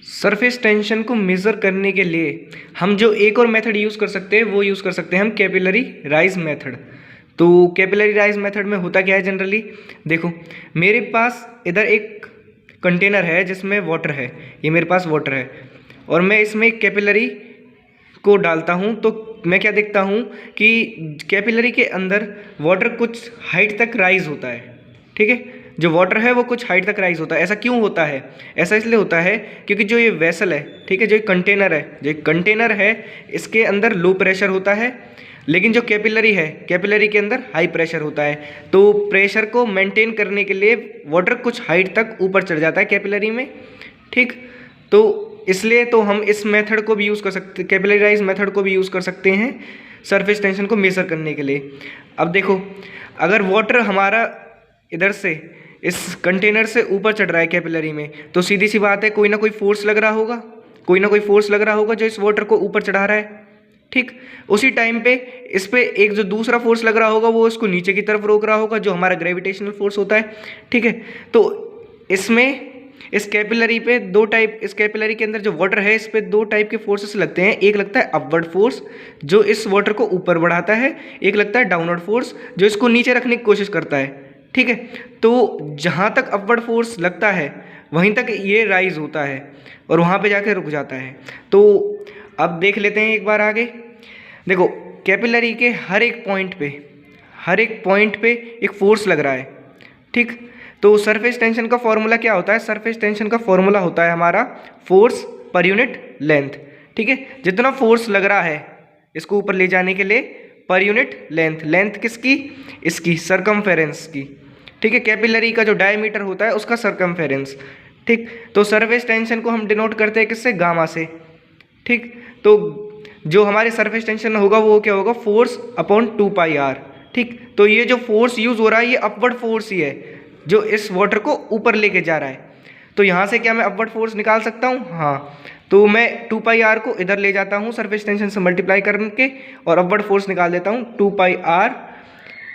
Surface tension को measure करने के लिए हम जो एक और मेथड यूज़ कर सकते हैं वो यूज़ कर सकते हैं हम कैपिलरी राइज मेथड। तो कैपिलरी राइज मेथड में होता क्या है जनरली, देखो मेरे पास इधर एक कंटेनर है जिसमें वाटर है, ये मेरे पास वाटर है और मैं इसमें कैपिलरी को डालता हूँ तो मैं क्या देखता हूँ कि कैपिलरी के अंदर वाटर कुछ हाइट तक राइज होता है। ठीक है, जो वाटर है वो कुछ हाइट तक राइज होता है। ऐसा क्यों होता है? ऐसा इसलिए होता है क्योंकि जो ये वेसल है, ठीक है, जो ये कंटेनर है इसके अंदर लो प्रेशर होता है, लेकिन जो कैपिलरी है कैपिलरी के अंदर हाई प्रेशर होता है। तो प्रेशर को मेंटेन करने के लिए वाटर कुछ हाइट तक ऊपर चढ़ जाता है कैपिलरी में। ठीक, तो इसलिए तो हम इस मेथड को भी यूज़ कर सकते, कैपिलरी राइज मेथड को भी यूज़ कर सकते हैं सरफेस टेंशन को मेज़र करने के लिए। अब देखो, अगर वाटर हमारा इधर से इस कंटेनर से ऊपर चढ़ रहा है कैपिलरी में, तो सीधी सी बात है कोई ना कोई फोर्स लग रहा होगा, कोई ना कोई फोर्स लग रहा होगा जो इस वाटर को ऊपर चढ़ा रहा है। ठीक, उसी टाइम पे इस पे एक जो दूसरा फोर्स लग रहा होगा वो इसको नीचे की तरफ रोक रहा होगा, जो हमारा ग्रेविटेशनल फोर्स होता है। ठीक है, तो इसमें इस कैपिलरी पे दो टाइप, इस कैपिलरी के अंदर जो वाटर है इस पे दो टाइप के फोर्सेस लगते हैं। एक लगता है अपवर्ड फोर्स जो इस वाटर को ऊपर बढ़ाता है, एक लगता है डाउनवर्ड फोर्स जो इसको नीचे रखने की कोशिश करता है। ठीक है, तो जहाँ तक अपवर्ड फोर्स लगता है वहीं तक ये राइज होता है और वहाँ पे जाके रुक जाता है। तो अब देख लेते हैं एक बार आगे। देखो, कैपिलरी के हर एक पॉइंट पे एक फोर्स लग रहा है। ठीक, तो सरफेस टेंशन का फॉर्मूला क्या होता है? सरफेस टेंशन का फॉर्मूला होता है हमारा फोर्स पर यूनिट लेंथ। ठीक है, जितना फोर्स लग रहा है इसको ऊपर ले जाने के लिए पर यूनिट लेंथ, लेंथ किसकी? इसकी सरकमफेरेंस की। ठीक है, कैपिलरी का जो डायमीटर होता है उसका सरकमफेरेंस। ठीक, तो सरफेस टेंशन को हम डिनोट करते हैं किससे? गामा से। ठीक, तो जो हमारे सरफेस टेंशन होगा वो क्या होगा? Force upon 2πr। ठीक, तो ये जो फोर्स यूज हो रहा है ये अपवर्ड फोर्स ही है जो इस वाटर को ऊपर लेके जा रहा है। तो यहाँ से क्या मैं अपवर्ड फोर्स निकाल सकता हूँ? हाँ, तो मैं 2πr को इधर ले जाता हूँ सरफेस टेंशन से मल्टीप्लाई करके और अपवर्ड फोर्स निकाल देता हूँ 2πr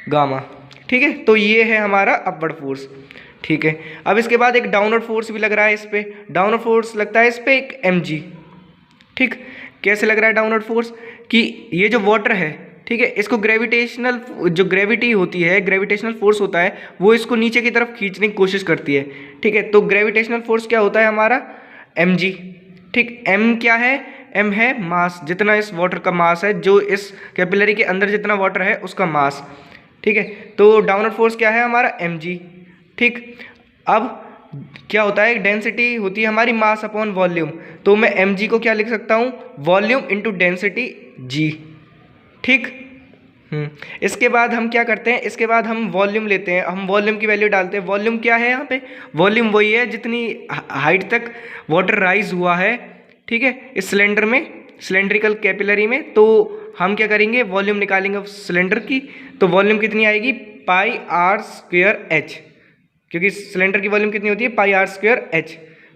गामा। ठीक है, तो ये है हमारा अपवर्ड फोर्स। ठीक है, अब इसके बाद एक डाउनवर्ड फोर्स भी लग रहा है इस पर। डाउनवर्ड फोर्स लगता है इस पर एक mg। ठीक, कैसे लग रहा है डाउनवर्ड फोर्स? कि ये जो वाटर है, ठीक है, इसको ग्रेविटेशनल जो ग्रेविटी होती है, ग्रेविटेशनल फोर्स होता है वो इसको नीचे की तरफ खींचने की कोशिश करती है। ठीक है, तो ग्रेविटेशनल फोर्स क्या होता है हमारा? mg। ठीक, m क्या है? m है मास, जितना इस वाटर का मास है, जो इस कैपिलरी के अंदर जितना वाटर है उसका मास। ठीक है, तो डाउनवर्ड फोर्स क्या है हमारा? mg। ठीक, अब क्या होता है? डेंसिटी होती है हमारी मास अपॉन वॉल्यूम, तो मैं mg को क्या लिख सकता हूँ? Volume into density g। ठीक, इसके बाद हम क्या करते हैं? इसके बाद हम वॉल्यूम लेते हैं, हम वॉल्यूम की वैल्यू डालते हैं। वॉल्यूम क्या है यहाँ पे? वॉल्यूम वही है जितनी हाइट तक वाटर राइज हुआ है, ठीक है, इस सिलेंडर में, सिलेंड्रिकल कैपिलरी में। तो हम क्या करेंगे? वॉल्यूम निकालेंगे सिलेंडर की। तो वॉल्यूम कितनी आएगी? πr²h, क्योंकि सिलेंडर की वॉल्यूम कितनी होती है? πr²h।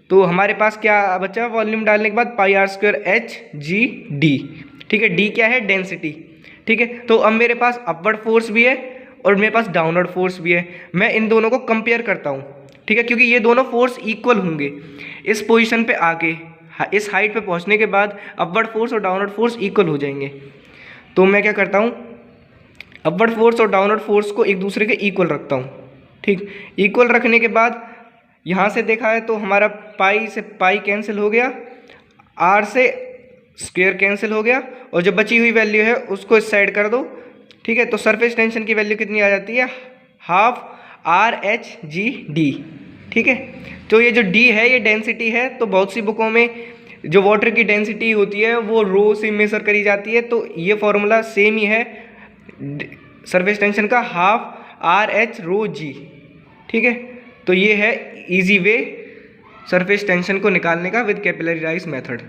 तो हमारे पास क्या बचा वॉल्यूम डालने के बाद? πr²h g d। ठीक है, d क्या है? डेंसिटी। ठीक है, तो अब मेरे पास अपवर्ड फोर्स भी है और मेरे पास डाउनवर्ड फोर्स भी है। मैं इन दोनों को कंपेयर करता हूँ, ठीक है, क्योंकि ये दोनों फोर्स इक्वल होंगे। इस पोजीशन पे आके, इस हाइट पे पहुँचने के बाद अपवर्ड फोर्स और डाउनवर्ड फोर्स इक्वल हो जाएंगे। तो मैं क्या करता हूँ? अपवर्ड फोर्स और डाउनवर्ड फोर्स को एक दूसरे के इक्वल रखता हूँ। ठीक, इक्वल रखने के बाद यहाँ से देखा है तो हमारा पाई से पाई कैंसिल हो गया, आर से स्क्वायर कैंसिल हो गया, और जो बची हुई वैल्यू है उसको इस साइड कर दो। ठीक है, तो सरफेस टेंशन की वैल्यू कितनी आ जाती है? ½RHGD। ठीक है, तो ये जो D है ये डेंसिटी है। तो बहुत सी बुकों में जो वाटर की डेंसिटी होती है वो रो से मेजर करी जाती है, तो ये फॉर्मूला सेम ही है सरफेस टेंशन का, ½RH ρg। ठीक है, तो ये है इजी वे सरफेस टेंशन को निकालने का विद कैपिलरी राइज मेथड।